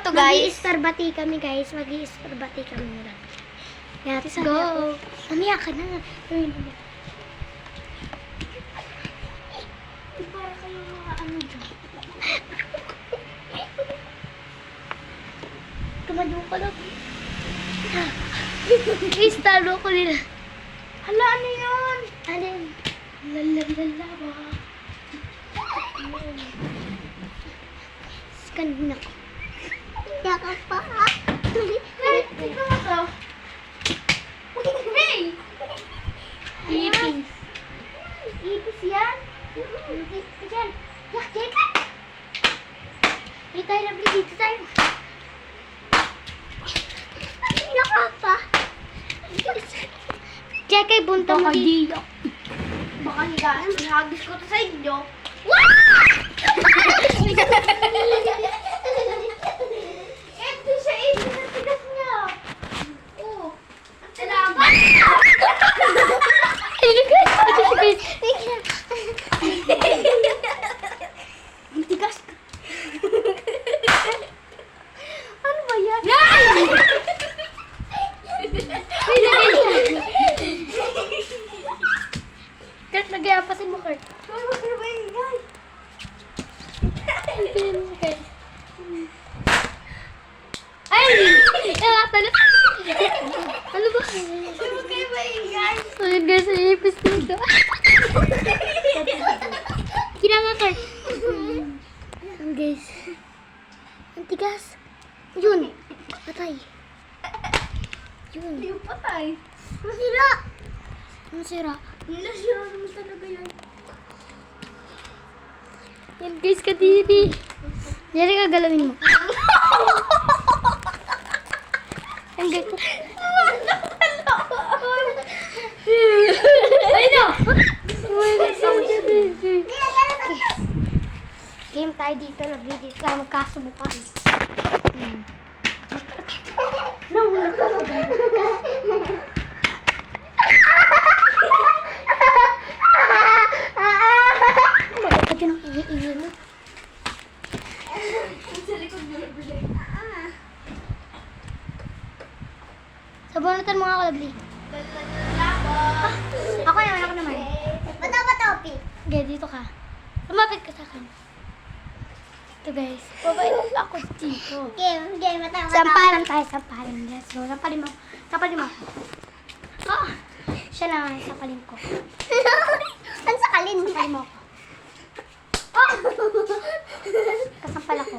to, guys. Mag-i-starbati kami, guys. Mag-i-starbati kami. Let's go. Mamaya ka na. Para kayo mga ano dyan. Tumadyo ka lang. Guys, talo ko nila. Hala, ano yun? Alin? Lalalala. Scan na ko. Yakap pa. Hey, ito na to. Hey! Ipis. Ipis yan? Ipis yan. Yak, Jacob! Hey, tayo na dito tayo. Yakap pa. Jacob, bunta mo dito. Baka higaan, ihagis ko to sa inyo. Ito siya, ito na tigas niya. Oh. Salamat! Ang tigas. Ano ba yan? Kurt, nag-iapasin mo, Kurt. Ay! Talo. Ano ba? Ayun guys, ay ipis dito. Kira nga, Kurt. Ang guys. Ang tigas. Yun. Patay. Yun. Hindi ko patay. Masira. Masira. Nasira naman talaga yan. Yan guys, kadiri. Yan ka galawin mo. Yan guys. Ay no! Game tayo dito. Nag-video tayo magkasubukan. No, bakit yun ang iiyo mo? Sa likod mo na bili. Sabunutan mga kalabli. Ako naman, ako naman. Bato, Pi. Okay, dito ka. Lumapit ka sa akin. Ito guys. Babay ako dito. Game, mata. Sampalan tayo, sampalan. Let's go. Sampalin mo. Sampalin mo. Oh, siya naman, sampalin ko. Ang sakalin? Sampalin mo ako. Oh! Kasampal ako.